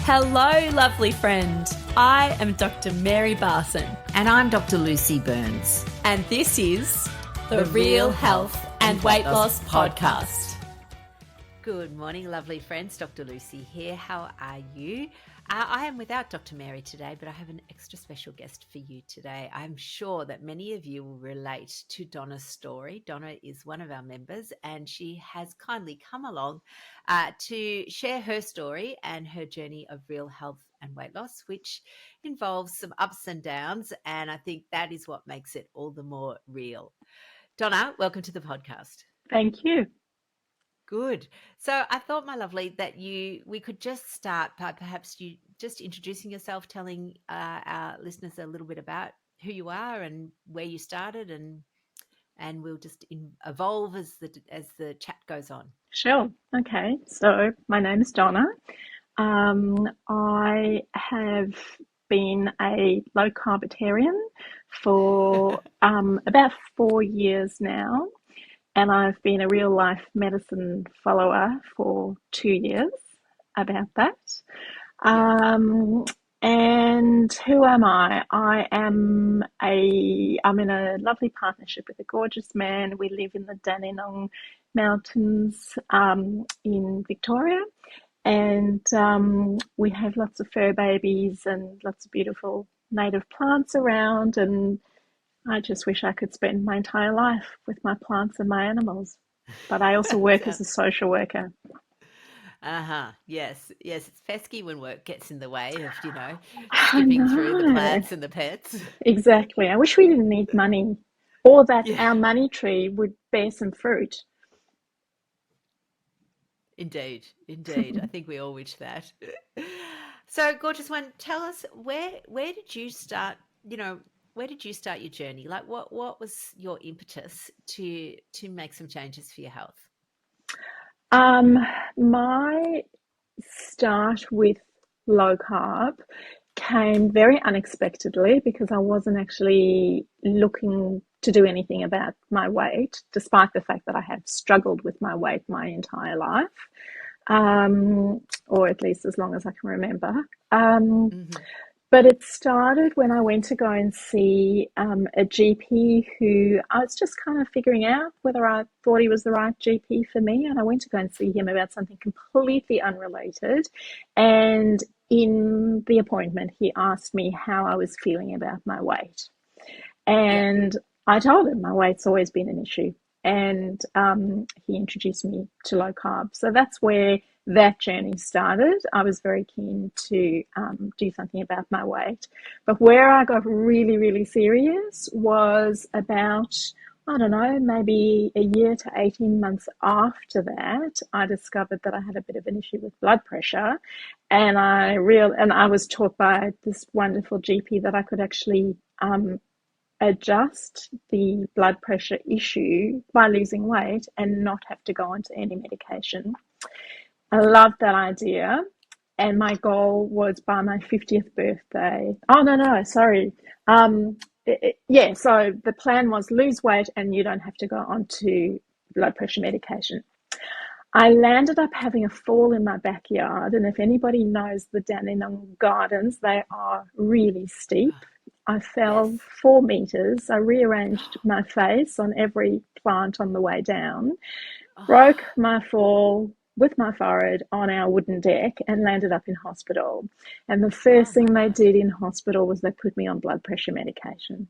Hello, lovely friend. I am Dr. Mary Barson. And I'm Dr. Lucy Burns. And this is the Real Health and Weight Loss Podcast. Good morning, lovely friends. Dr. Lucy here. How are you? I am without Dr. Mary today, but I have an extra special guest for you today. I'm sure that many of you will relate to Donna's story. Donna is one of our members, and she has kindly come along to share her story and her journey of real health and weight loss, which involves some ups and downs, and I think that is what makes it all the more real. Donna, welcome to the podcast. Thank you. Good. So I thought, my lovely, that we could just start by perhaps you just introducing yourself, telling our listeners a little bit about who you are and where you started, and we'll just evolve as the chat goes on. Sure. Okay. So my name is Donna. I have been a low carbitarian for about 4 years now. And I've been a real life medicine follower for 2 years about that. And who am I? I'm in a lovely partnership with a gorgeous man. We live in the Dandenong Mountains in Victoria. And we have lots of fur babies and lots of beautiful native plants around, and I just wish I could spend my entire life with my plants and my animals. But I also work as a social worker. Yes. It's pesky when work gets in the way of, skipping through the plants and the pets. Exactly. I wish we didn't need money, or that our money tree would bear some fruit. Indeed. I think we all wish that. So, gorgeous one, tell us where did you start, where did you start your journey? Like what was your impetus to make some changes for your health? My start with low carb came very unexpectedly because I wasn't actually looking to do anything about my weight, despite the fact that I have struggled with my weight my entire life, or at least as long as I can remember. But it started when I went to go and see a GP who I was just kind of figuring out whether I thought he was the right GP for me. And I went to go and see him about something completely unrelated. And in the appointment, he asked me how I was feeling about my weight. And I told him my weight's always been an issue. And he introduced me to low carb. So that's where that journey started. I was very keen to do something about my weight. But where I got really, really serious was about, I don't know, maybe a year to 18 months after that. I discovered that I had a bit of an issue with blood pressure. And I was taught by this wonderful GP that I could actually adjust the blood pressure issue by losing weight and not have to go onto any medication. I loved that idea, and my goal was by my 50th birthday. So the plan was lose weight and you don't have to go onto blood pressure medication. I landed up having a fall in my backyard, and if anybody knows the Dandenong Gardens, they are really steep. I fell 4 meters. I rearranged my face on every plant on the way down, broke my fall with my forehead on our wooden deck, and landed up in hospital. And the first thing they did in hospital was they put me on blood pressure medication.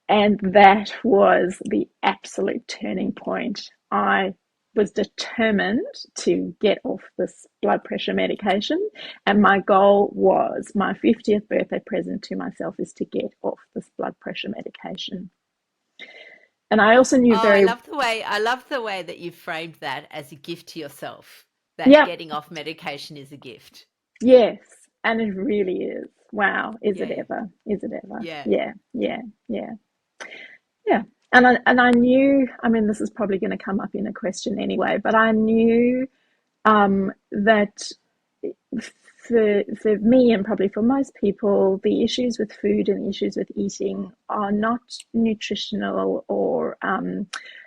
And that was the absolute turning point. I was determined to get off this blood pressure medication, and my goal was, my 50th birthday present to myself is to get off this blood pressure medication. And I also knew I love the way that you framed that as a gift to yourself, that getting off medication is a gift. Yes, and it really is. Wow, is it ever? Yeah. And I knew, this is probably going to come up in a question anyway, but I knew that for me, and probably for most people, the issues with food and issues with eating are not nutritional, or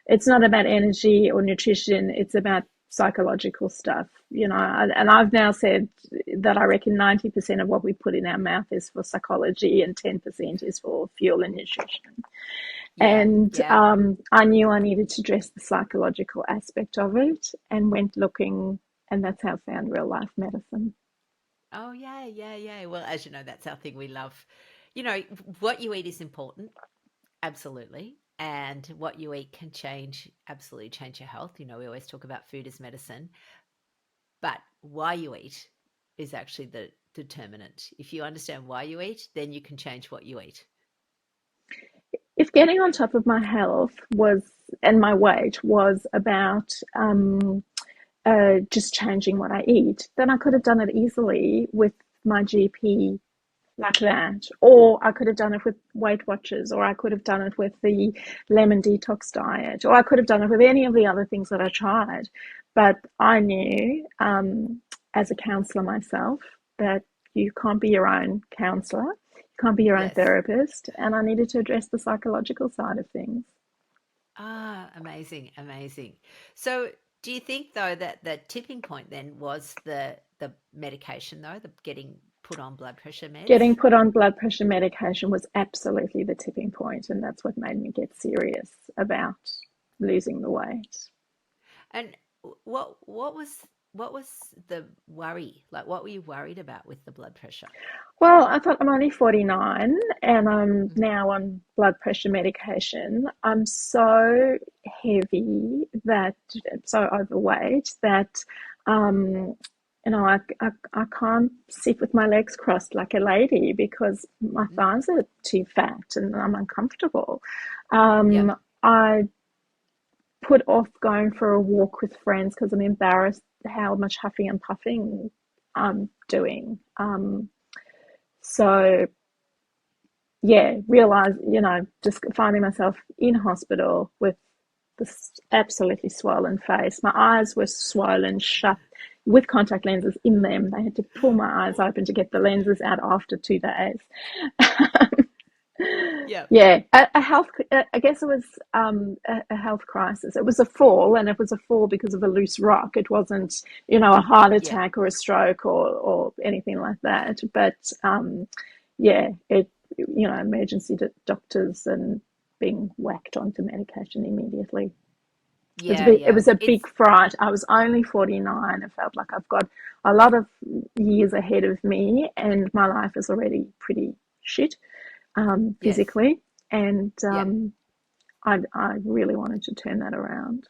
it's not about energy or nutrition. It's about psychological stuff, and I've now said that I reckon 90% of what we put in our mouth is for psychology and 10% is for fuel and nutrition. Yeah, And yeah. I knew I needed to address the psychological aspect of it and went looking, and that's how I found real life medicine. Oh, yeah, yeah, yeah. Well, as you know, that's our thing we love. You know, what you eat is important, absolutely. And what you eat can absolutely change your health. You know, we always talk about food as medicine, but why you eat is actually the determinant. If you understand why you eat, then you can change what you eat. If getting on top of my health was and my weight was about just changing what I eat, then I could have done it easily with my GP like that. Or I could have done it with Weight Watchers, or I could have done it with the lemon detox diet, or I could have done it with any of the other things that I tried. But I knew, as a counsellor myself, that you can't be your own counsellor, you can't be your own Yes. therapist, and I needed to address the psychological side of things. Ah, amazing, amazing. So, do you think though that the tipping point then was the medication though, the getting put on blood pressure meds? Getting put on blood pressure medication was absolutely the tipping point, and that's what made me get serious about losing the weight. And what was the worry? Like, what were you worried about with the blood pressure? Well, I thought I'm only 49 and I'm Mhm. now on blood pressure medication. I'm so heavy that, so overweight that, um, I can't sit with my legs crossed like a lady because my Mm. thighs are too fat and I'm uncomfortable. Yep. I put off going for a walk with friends because I'm embarrassed how much huffing and puffing I'm doing. So yeah, realize, just finding myself in hospital with this absolutely swollen face. My eyes were swollen shut with contact lenses in them. They had to pull my eyes open to get the lenses out after 2 days. Yep. Yeah, a health, I guess it was a health crisis. It was a fall, and it was a fall because of a loose rock. It wasn't, a heart Yeah. attack or a stroke or anything like that. But yeah, emergency doctors and being whacked onto medication immediately. Yeah, It yeah. was a It's big fright. I was only 49. I felt like I've got a lot of years ahead of me, and my life is already pretty shit, yes. physically. And Yeah. I really wanted to turn that around.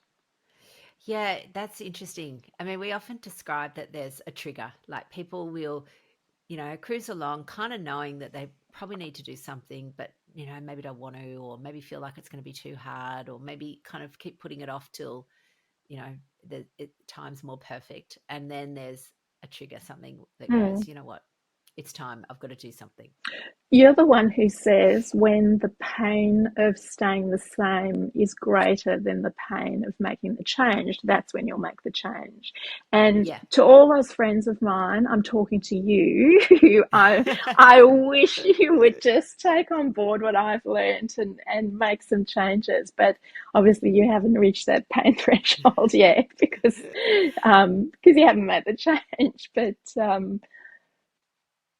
Yeah, that's interesting. I mean, we often describe that there's a trigger. Like people will, cruise along kind of knowing that they probably need to do something, but, maybe don't want to, or maybe feel like it's going to be too hard, or maybe kind of keep putting it off till, time's more perfect. And then there's a trigger, something that Hmm. goes, you know what, it's time. I've got to do something. You're the one who says when the pain of staying the same is greater than the pain of making the change, that's when you'll make the change. And Yeah. to all those friends of mine, I'm talking to you, who I wish you would just take on board what I've learned and make some changes. But obviously you haven't reached that pain threshold yet because you haven't made the change. But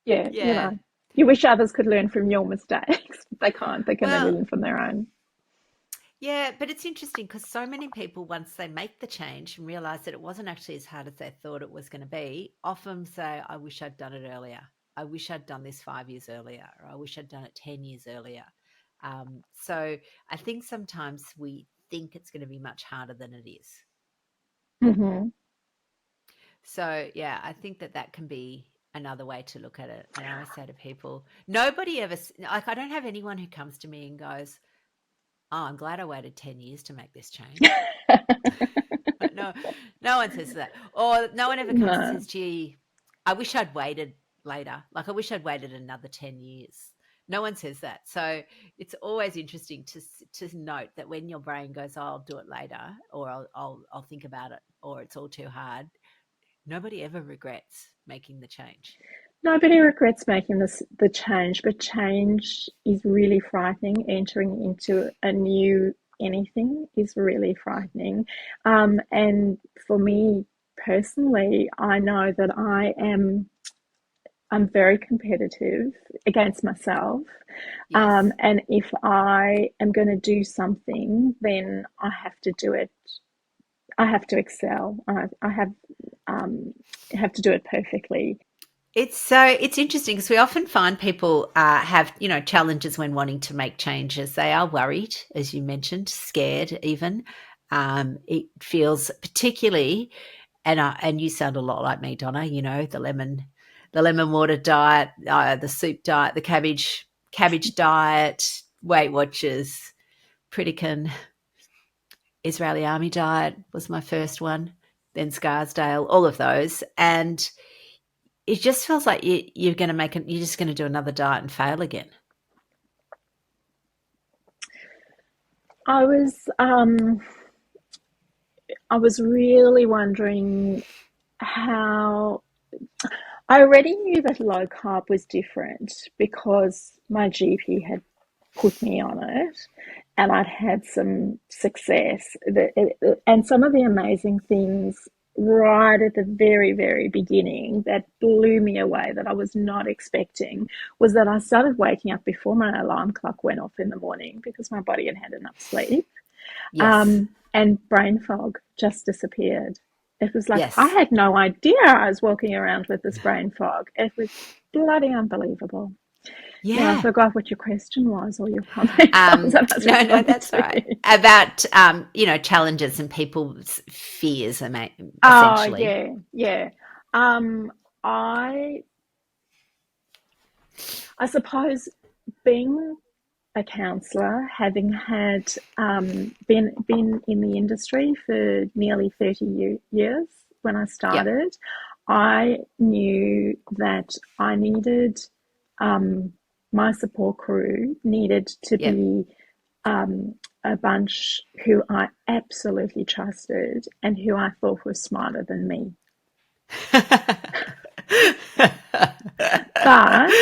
yeah, Yeah. you wish others could learn from your mistakes. They can't. They can only Well, learn from their own. yeah, but it's interesting because so many people, once they make the change and realize that it wasn't actually as hard as they thought it was going to be, often say, I wish I'd done it earlier. I wish I'd done this 5 years earlier, or I wish I'd done it 10 years earlier. So I think sometimes we think it's going to be much harder than it is. Hmm. So, yeah, I think that can be another way to look at it. And I always say to people, nobody ever, like, I don't have anyone who comes to me and goes, oh, I'm glad I waited 10 years to make this change. No, no one says that. Or no one ever comes and No. says, gee, I wish I'd waited later. Like, I wish I'd waited another 10 years. No one says that. So it's always interesting to note that when your brain goes, oh, I'll do it later, or I'll think about it, or it's all too hard, nobody ever regrets making the change. Nobody regrets making the change, but change is really frightening. Entering into a new anything is really frightening. And for me personally, I know that I'm very competitive against myself. Yes. And if I am going to do something, then I have to do it. I have to excel. I have to do it perfectly. It's interesting because we often find people have challenges when wanting to make changes. They are worried, as you mentioned, scared even. It feels particularly, and you sound a lot like me, Donna. The lemon water diet, the soup diet, the cabbage diet, Weight Watchers, Pritikin, Israeli Army diet was my first one. Then Scarsdale, all of those, and it just feels like you're going to you're just going to do another diet and fail again. I was um, I was really wondering how. I already knew that low carb was different because my GP had put me on it, and I'd had some success. And some of the amazing things right at the very, very beginning that blew me away, that I was not expecting, was that I started waking up before my alarm clock went off in the morning because my body had had enough sleep. Yes. And brain fog just disappeared. It was like I Yes. had no idea I was walking around with this brain fog. It was bloody unbelievable. Now I Yeah. forgot what your question was or your comment was that I was No, responding that's all right. to. About challenges and people's fears, Oh essentially. yeah, yeah. Um, I I suppose being a counsellor, having had been in the industry for nearly 30 years when I Yep. started, I knew that I needed um, my support crew needed to Yep. be a bunch who I absolutely trusted and who I thought were smarter than me, but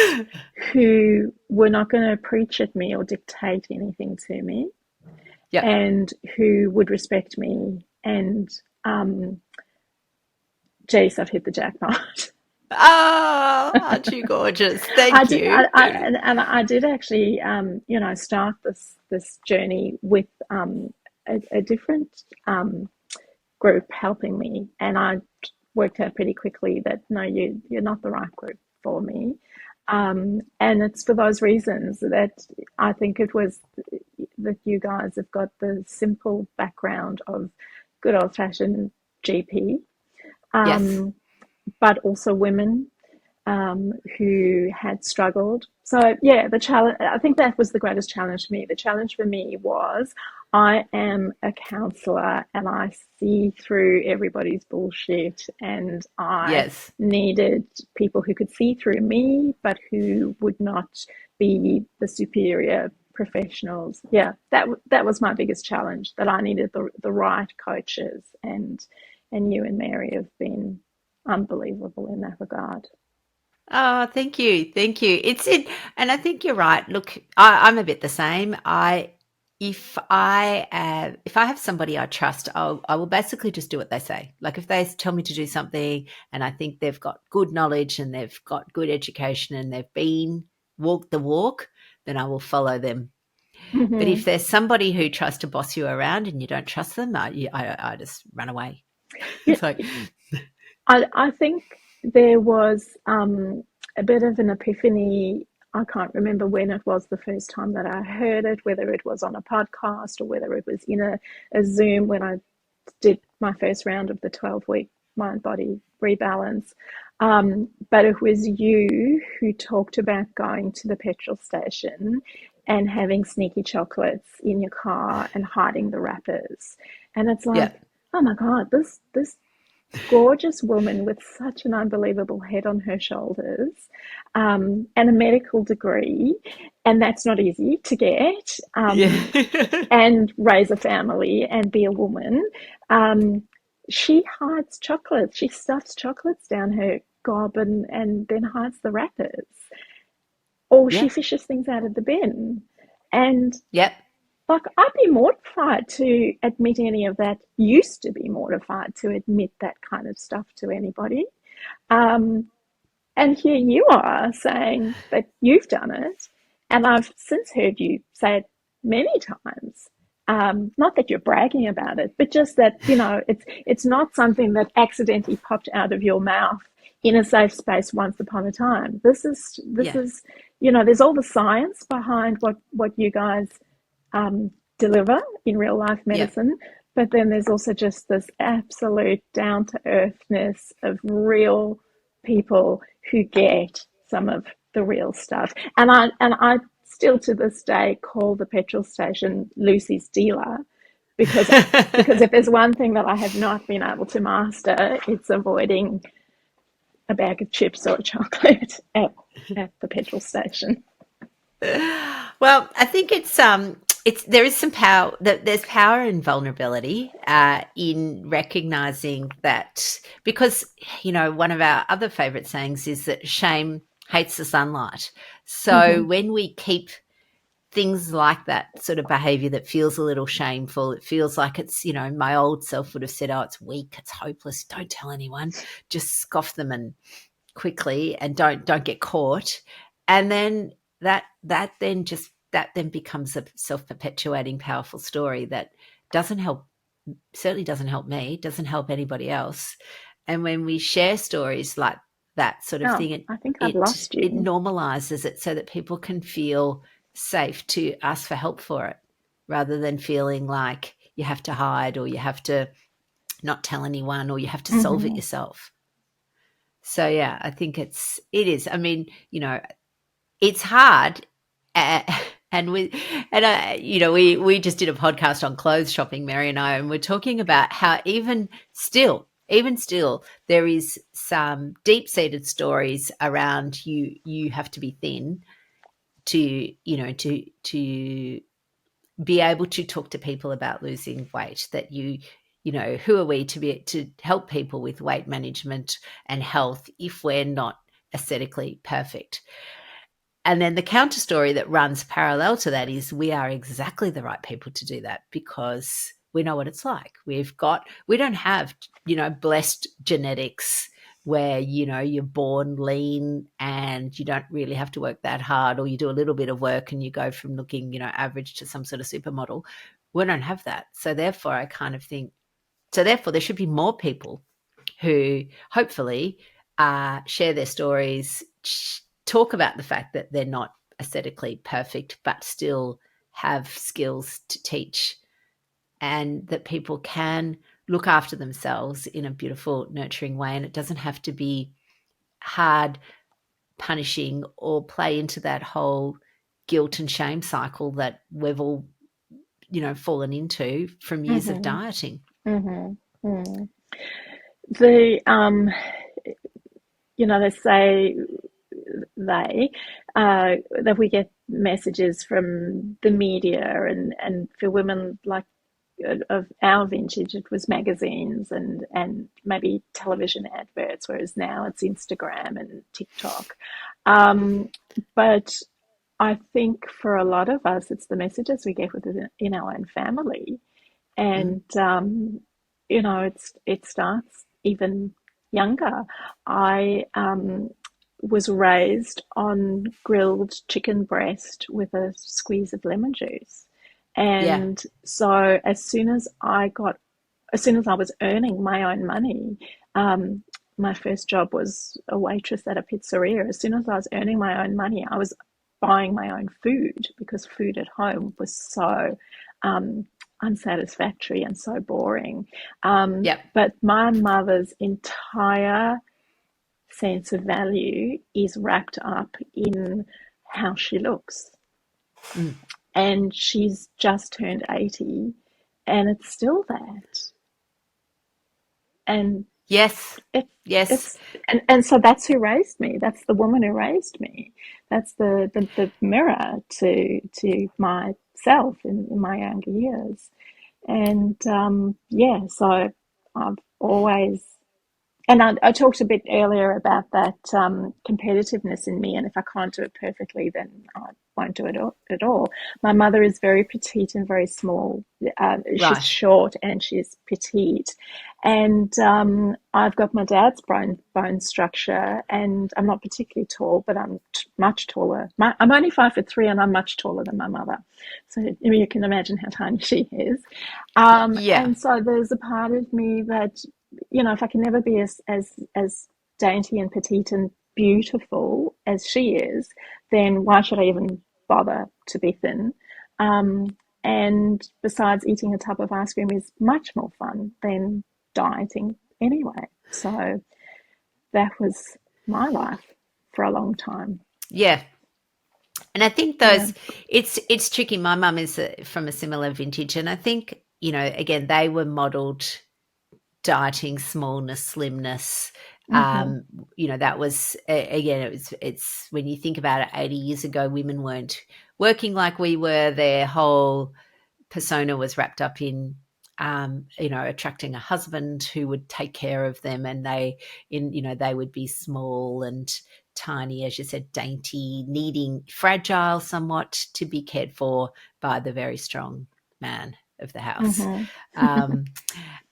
who were not going to preach at me or dictate anything to me, Yep. and who would respect me. And um, geez, I've hit the jackpot. Oh, aren't you gorgeous? I Thank did, you. and I did actually, start this journey with a different group helping me, and I worked out pretty quickly that no, you're not the right group for me. And it's for those reasons that I think it was that you guys have got the simple background of good old fashioned GP, Yes. um, but also women who had struggled. So yeah, the challenge. I think that was the greatest challenge for me. The challenge for me was I am a counsellor and I see through everybody's bullshit, and I Yes. needed people who could see through me, but who would not be the superior professionals. Yeah, that was my biggest challenge. That I needed the right coaches, and you and Mary have been unbelievable in that regard. Oh, thank you. Thank you. And I think you're right. Look, I'm a bit the same. If I have somebody I trust, I will basically just do what they say. Like if they tell me to do something and I think they've got good knowledge and they've got good education and they've walked the walk, then I will follow them. But if Mm-hmm. there's somebody who tries to boss you around and you don't trust them, I just run away. Yeah, It's like, I think there was a bit of an epiphany. I can't remember when it was the first time that I heard it, whether it was on a podcast or whether it was in a Zoom when I did my first round of the 12-week mind body rebalance. But it was you who talked about going to the petrol station and having sneaky chocolates in your car and hiding the wrappers. And it's yeah, like, oh my God, this gorgeous woman with such an unbelievable head on her shoulders, and a medical degree, and that's not easy to get, yeah. and raise a family and be a woman. Um, she hides chocolates. She stuffs chocolates down her gob and then hides the wrappers. Or she Yep. fishes things out of the bin. And Yep. like I'd be mortified to admit any of that. Used to be mortified to admit that kind of stuff to anybody. Um, and here you are saying that you've done it. And I've since heard you say it many times. Not that you're bragging about it, but just that, it's not something that accidentally popped out of your mouth in a safe space once upon a time. This is, this Yeah. is, there's all the science behind what you guys deliver in real life Yeah. medicine. But then there's also just this absolute down to earthness of real people who get some of the real stuff. And I still to this day call the petrol station Lucy's dealer because if there's one thing that I have not been able to master, it's avoiding a bag of chips or chocolate at the petrol station. Well, I think it's there is some power. There's power in vulnerability, in recognizing that, because one of our other favorite sayings is that shame hates the sunlight. So when we keep things like that sort of behavior that feels a little shameful, it feels like it's, my old self would have said, oh, it's weak, it's hopeless, don't tell anyone, just scoff them and quickly, and don't get caught. And then that then becomes a self-perpetuating powerful story that certainly doesn't help me, doesn't help anybody else. And when we share stories like that sort of thing, I think I've lost it you. normalizes it so that people can feel safe to ask for help for it, rather than feeling like you have to hide, or you have to not tell anyone, or you have to solve it yourself. So yeah, I think it is. I mean, it's hard, and we just did a podcast on clothes shopping, Mary and I, and we're talking about how even still, there is some deep-seated stories around you have to be thin to to be able to talk to people about losing weight, that who are we to help people with weight management and health if we're not aesthetically perfect? And then the counter story that runs parallel to that is we are exactly the right people to do that, because we know what it's like. We don't have, blessed genetics where, you're born lean and you don't really have to work that hard, or you do a little bit of work and you go from looking, average to some sort of supermodel. We don't have that. So therefore, I kind of think, there should be more people who hopefully share their stories, talk about the fact that they're not aesthetically perfect, but still have skills to teach, and that people can look after themselves in a beautiful, nurturing way. And it doesn't have to be hard, punishing, or play into that whole guilt and shame cycle that we've all, fallen into from years of dieting. The they say that we get messages from the media, and for women like of our vintage, it was magazines and maybe television adverts, whereas now it's Instagram and TikTok. But I think for a lot of us, it's the messages we get in our own family, and it starts even younger. I was raised on grilled chicken breast with a squeeze of lemon juice. Yeah. And so as soon as I was earning my own money, my first job was a waitress at a pizzeria. As soon as I was earning my own money, I was buying my own food, because food at home was so unsatisfactory and so boring. Yep. But my mother's entire sense of value is wrapped up in how she looks. And she's just turned 80, and it's still that. And Yes. Yes. it's and so that's who raised me. That's the woman who raised me. That's the mirror to myself in my younger years. And so I've always And I talked a bit earlier about that competitiveness in me, and if I can't do it perfectly, then I won't do it at all. My mother is very petite and very small. She's Right. short and she's petite, and I've got my dad's bone structure, and I'm not particularly tall, but I'm much taller. I'm only 5'3", and I'm much taller than my mother. So you can imagine how tiny she is. Yeah. And so there's a part of me that, if I can never be as dainty and petite and beautiful as she is, then why should I even bother to be thin? And besides, eating a tub of ice cream is much more fun than dieting anyway. So that was my life for a long time. Yeah. And I think Yeah. it's tricky. My mum is from a similar vintage, and I think, again, they were modelled dieting, smallness, slimness. Mm-hmm. That was, again, it's when you think about it, 80 years ago, women weren't working like we were. Their whole persona was wrapped up in, attracting a husband who would take care of them, and they would be small and tiny, as you said, dainty, needing, fragile somewhat, to be cared for by the very strong man of the house. Mm-hmm.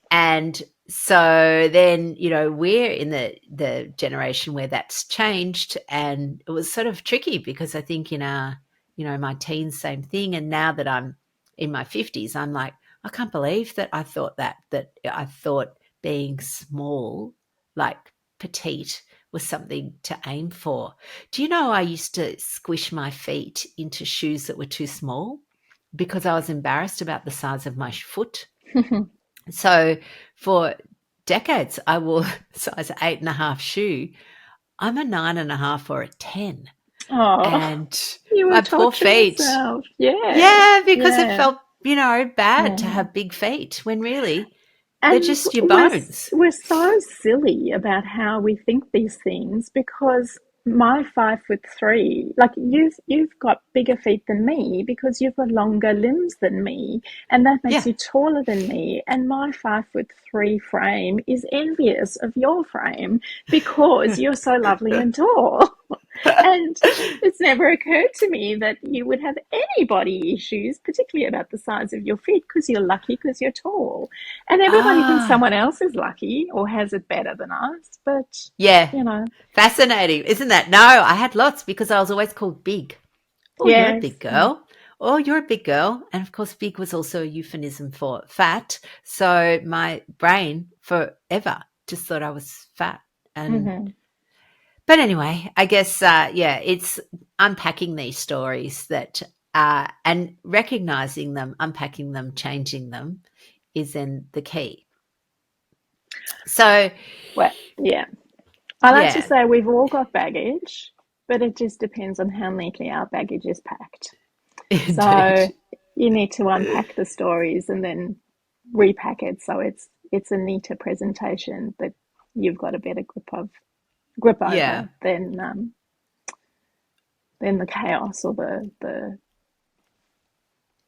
And so then, we're in the generation where that's changed, and it was sort of tricky because I think in our, my teens, same thing. And now that I'm in my 50s, I'm like, I can't believe that I thought that I thought being small, like petite, was something to aim for. Do you know I used to squish my feet into shoes that were too small because I was embarrassed about the size of my foot? So for decades, I wore size 8.5 shoe. I'm a 9.5 or a 10. Oh, And you were my poor torturing feet. yourself. Yeah. Yeah, because it Yeah. felt, bad to Mm. have big feet when really they're And just your we're bones. we're so silly about how we think these things, because my 5'3", like you've got bigger feet than me because you've got longer limbs than me, and that makes Yeah. you taller than me. And my 5'3" frame is envious of your frame because you're so lovely and tall. And it's never occurred to me that you would have any body issues, particularly about the size of your feet, because you're lucky because you're tall. And everybody thinks Ah, someone else is lucky or has it better than us. But, yeah. you know, Fascinating, isn't that? No, I had lots because I was always called big. Oh, you're a yes. big girl. Oh, you're a big girl. And of course, big was also a euphemism for fat. So my brain forever just thought I was fat. Mm-hmm. But anyway, I guess, it's unpacking these stories and recognizing them, unpacking them, changing them is then the key. So, Well, yeah. I like to yeah, say we've all got baggage, but it just depends on how neatly our baggage is packed. So indeed. you need to unpack the stories and then repack it so it's a neater presentation that you've got a better grip Yeah, over than the chaos or the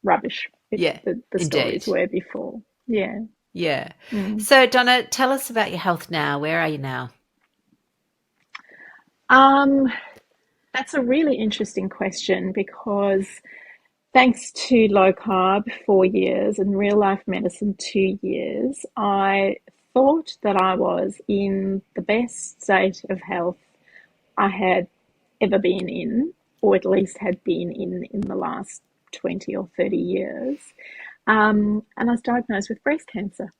rubbish yeah, the stories indeed. were before. Yeah. Yeah. Mm. So, Donna, tell us about your health now. Where are you now? Um, that's a really interesting question, because thanks to low carb 4 years and real life medicine 2 years, I thought that I was in the best state of health I had ever been in, or at least had been in the last 20 or 30 years. And I was diagnosed with breast cancer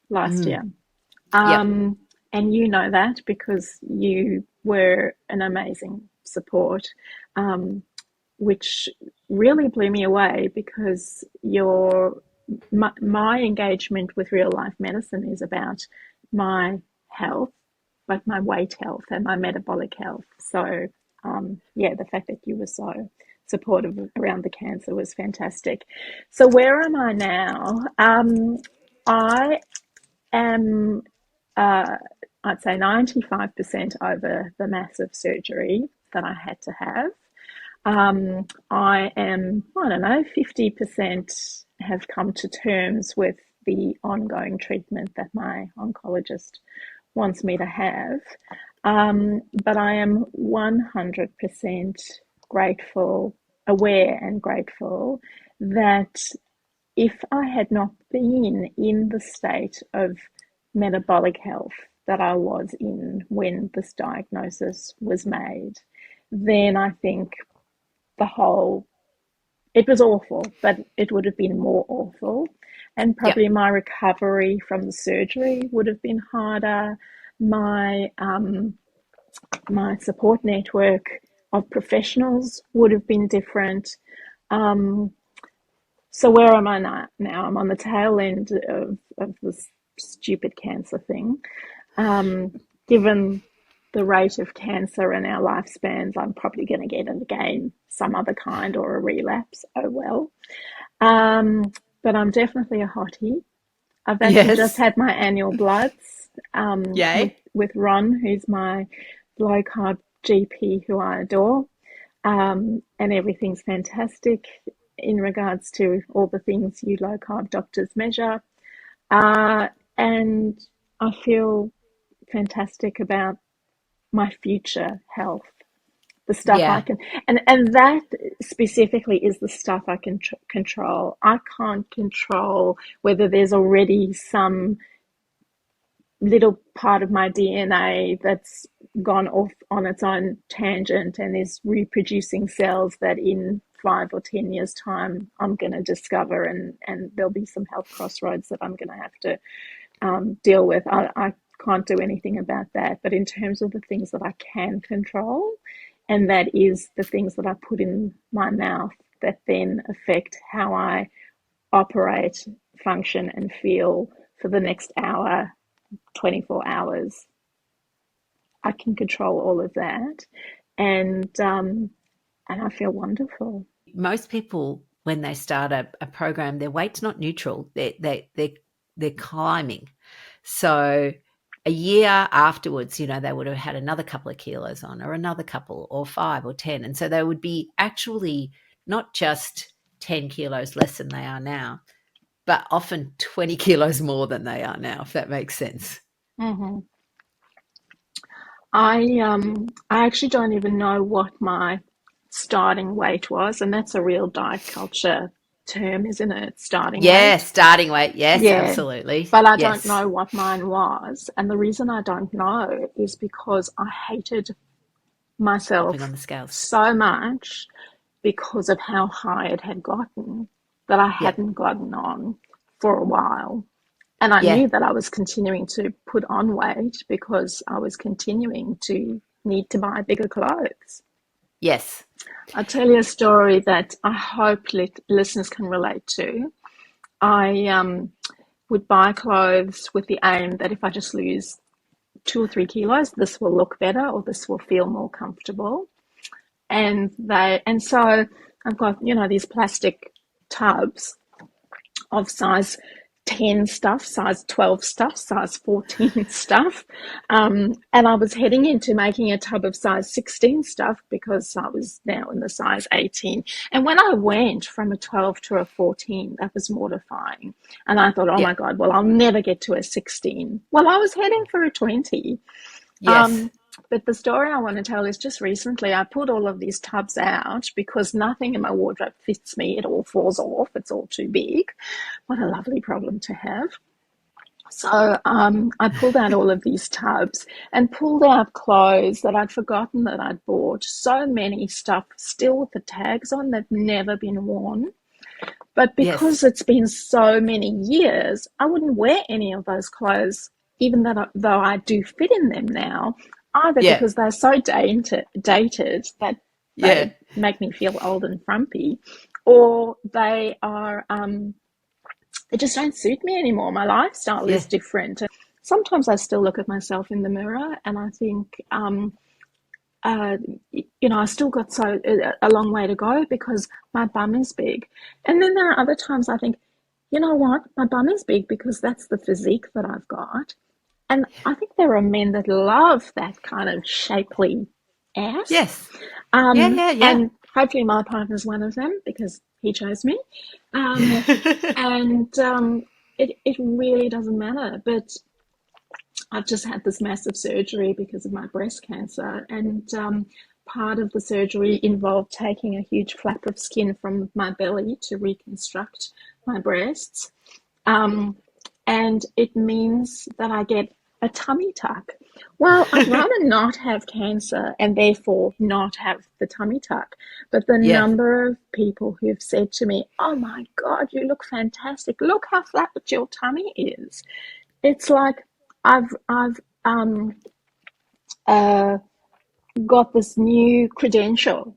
last Mm, year. yep. Um, and you know that because you were an amazing support, which really blew me away, because my engagement with real life medicine is about my health, like my weight health and my metabolic health. So, yeah, the fact that you were so supportive around the cancer was fantastic. So, where am I now? I am, uh, I'd say, 95% over the massive surgery that I had to have. I am, I don't know, 50% have come to terms with the ongoing treatment that my oncologist wants me to have. But I am 100% grateful, aware and grateful that if I had not been in the state of metabolic health that I was in when this diagnosis was made, then I think it was awful, but it would have been more awful. And Yep. probably my recovery from the surgery would have been harder. My my support network of professionals would have been different. Um, so where am I now? I'm on the tail end of this stupid cancer thing. Given the rate of cancer in our lifespans, I'm probably going to get it again, some other kind or a relapse. Oh well. But I'm definitely a hottie. I've actually just Yes. had my annual bloods Yay. with Ron, who's my low carb GP, who I adore, and everything's fantastic in regards to all the things you low carb doctors measure. And I feel fantastic about my future health, the stuff I Yeah. can, and that specifically is the stuff I can control. I can't control whether there's already some little part of my DNA that's gone off on its own tangent and is reproducing cells that in 5 or 10 years' time I'm going to discover, and there'll be some health crossroads that I'm going to have to deal with. I can't do anything about that. But in terms of the things that I can control, and that is the things that I put in my mouth that then affect how I operate, function, and feel for the next hour, 24 hours. I can control all of that, and I feel wonderful. Most people, when they start a program, their weight's not neutral. They're climbing. So a year afterwards, they would have had another couple of kilos on, or another couple, or 5 or 10. And so they would be actually not just 10 kilos less than they are now, but often 20 kilos more than they are now, if that makes sense. Mm-hmm. I actually don't even know what my starting weight was, and that's a real diet culture term, isn't it? Starting Yeah, weight. starting weight. Yes, Yeah, absolutely. but I don't Yes. know what mine was, and the reason I don't know is because I hated Hopping myself on the scales. so much because of how high it had gotten that I Yep. hadn't gotten on for a while. And I Yeah. knew that I was continuing to put on weight because I was continuing to need to buy bigger clothes. Yes. I'll tell you a story that I hope listeners can relate to. I would buy clothes with the aim that if I just lose 2 or 3 kilos, this will look better or this will feel more comfortable. And so I've got, these plastic tubs of size 10 stuff, size 12 stuff, size 14 stuff. And I was heading into making a tub of size 16 stuff because I was now in the size 18. And when I went from a 12 to a 14, that was mortifying. And I thought, oh my Yep. God, well, I'll never get to a 16. Well, I was heading for a 20. Yes. But the story I want to tell is just recently I pulled all of these tubs out because nothing in my wardrobe fits me. It all falls off. It's all too big. What a lovely problem to have. So I pulled out all of these tubs and pulled out clothes that I'd forgotten that I'd bought. So many stuff still with the tags on that never been worn. But Yes. because it's been so many years, I wouldn't wear any of those clothes, even though I do fit in them now, either Yeah. because they're so dated that Yeah. they make me feel old and frumpy, or they just don't suit me anymore. My lifestyle Yeah. is different. And sometimes I still look at myself in the mirror and I think, uh, I still got a long way to go because my bum is big. And then there are other times I think, you know what, my bum is big because that's the physique that I've got. And I think there are men that love that kind of shapely ass. Yes. Yeah. Yeah. Yeah. And hopefully my partner's one of them because he chose me. Um, and it really doesn't matter. But I've just had this massive surgery because of my breast cancer, and part of the surgery involved taking a huge flap of skin from my belly to reconstruct my breasts. And it means that I get a tummy tuck. Well, I'd rather not have cancer and therefore not have the tummy tuck. But the Yeah. number of people who've said to me, "Oh my God, you look fantastic. Look how flat your tummy is." It's like I've uh, got this new credential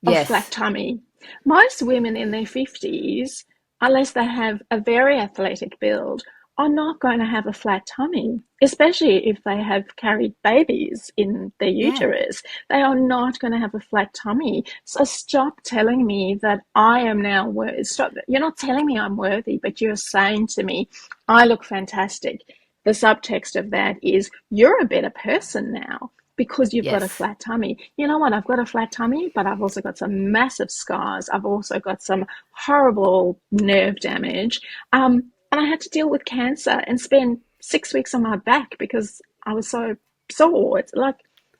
of flat Yes. tummy. Most women in their 50s, unless they have a very athletic build, are not going to have a flat tummy, especially if they have carried babies in their Yeah. uterus. They are not going to have a flat tummy. So stop telling me that I am now worthy. Stop. You're not telling me I'm worthy, but you're saying to me, I look fantastic. The subtext of that is you're a better person now because you've got a Yes. flat tummy. You know what? I've got a flat tummy, but I've also got some massive scars. I've also got some horrible nerve damage. And I had to deal with cancer and spend 6 weeks on my back because I was so sore. It's like,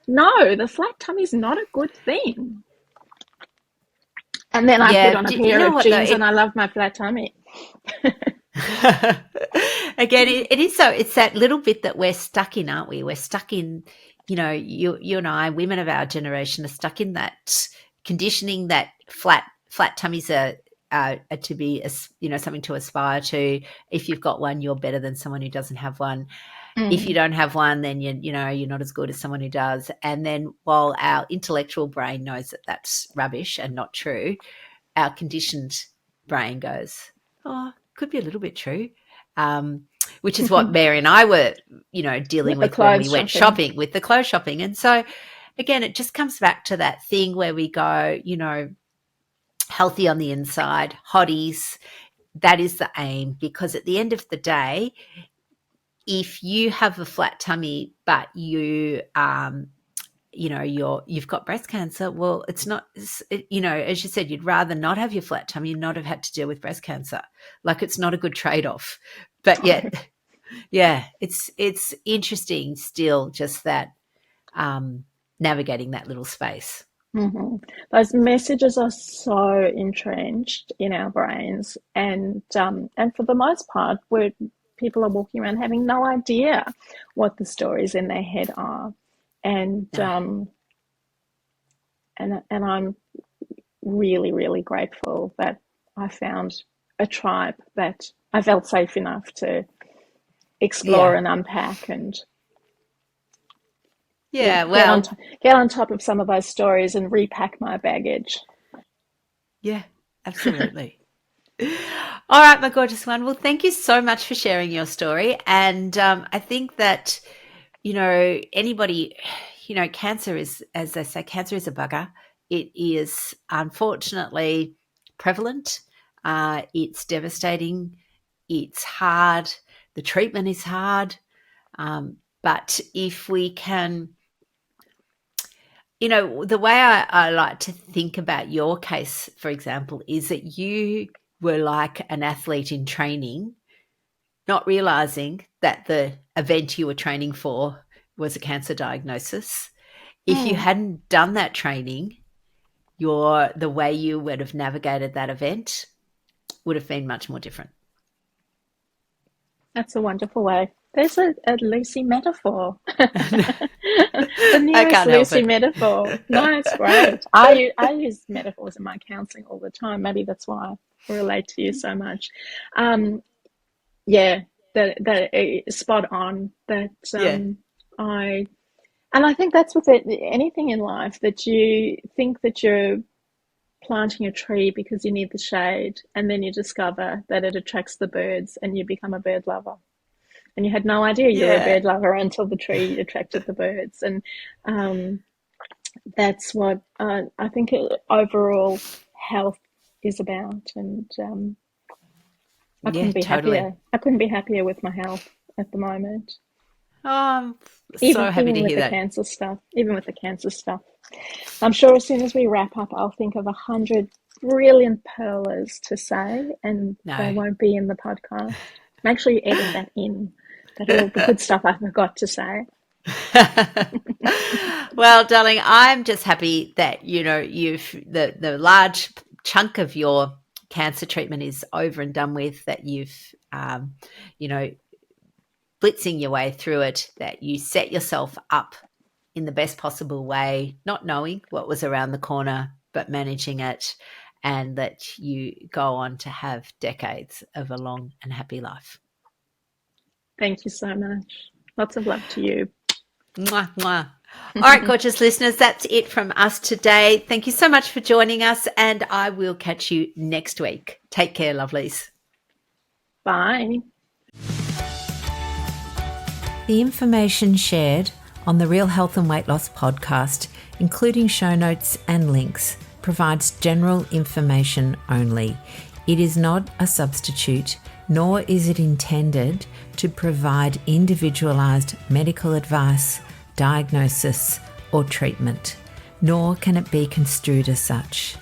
no, the flat tummy is not a good thing. And then I put Yeah. on a You pair know of what though? jeans and I love my flat tummy. Again, it is so. It's that little bit that we're stuck in, aren't we? We're stuck in. You and I, women of our generation, are stuck in that conditioning that flat tummies are to be, something to aspire to. If you've got one, you're better than someone who doesn't have one. If you don't have one, then you're not as good as someone who does. And then while our intellectual brain knows that that's rubbish and not true, our conditioned brain goes, oh, could be a little bit true. Which is what Mary and I were, dealing With the with when we clothes went shopping. shopping with the clothes shopping. And so, again, it just comes back to that thing where we go, healthy on the inside, hotties. That is the aim, because at the end of the day, if you have a flat tummy, but you've got breast cancer, well, it's not, as you said, you'd rather not have your flat tummy and not have had to deal with breast cancer. Like, it's not a good trade-off. But yet, yeah, it's interesting still, just that navigating that little space. Mm-hmm. Those messages are so entrenched in our brains, and for the most part, where people are walking around having no idea what the stories in their head are, and No. and I'm really, really grateful that I found a tribe that I felt safe enough to explore Yeah. and unpack and yeah, Yeah, well, get on top of some of those stories and repack my baggage. yeah, absolutely. All right, my gorgeous one. Well, thank you so much for sharing your story. And I think that, anybody, cancer is, as they say, cancer is a bugger. It is unfortunately prevalent. It's devastating. It's hard. The treatment is hard. But if we can, the way I like to think about your case, for example, is that you were like an athlete in training, not realizing that the event you were training for was a cancer diagnosis. If you Mm, hadn't done that training, the way you would have navigated that event would have been much more different. that's a wonderful way. There's a Lucy metaphor. The I nearest can't help Lucy it. metaphor. No, it's great. I use metaphors in my counseling all the time. Maybe that's why I relate to you so much. Um, yeah, that spot on. That Yeah. I and I think that's with it, anything in life that you think that you're planting a tree because you need the shade, and then you discover that it attracts the birds, and you become a bird lover. And you had no idea you were a Yeah. bird lover until the tree attracted the birds. And um, that's what I think overall health is about. And I Yeah, couldn't be totally. happier. I couldn't be happier with my health at the moment. Oh, I'm Even so happy even to with hear the that. cancer stuff. Even with the cancer stuff. I'm sure as soon as we wrap up, I'll think of 100 brilliant pearlers to say, and they No. won't be in the podcast. Make sure you edit that in. But all the good stuff I forgot to say. Well, darling, I'm just happy that, you've the large chunk of your cancer treatment is over and done with, that you've, blitzing your way through it, that you set yourself up in the best possible way, not knowing what was around the corner, but managing it, and that you go on to have decades of a long and happy life. Thank you so much. Lots of love to you. Mwah, mwah. All right, gorgeous listeners, that's it from us today. Thank you so much for joining us, and I will catch you next week. Take care, lovelies. Bye. The information shared on the Real Health and Weight Loss podcast, including show notes and links, provides general information only. It is not a substitute, nor is it intended to provide individualized medical advice, diagnosis, or treatment, nor can it be construed as such.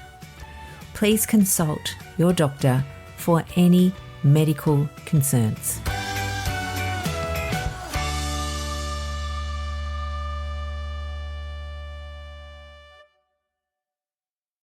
Please consult your doctor for any medical concerns.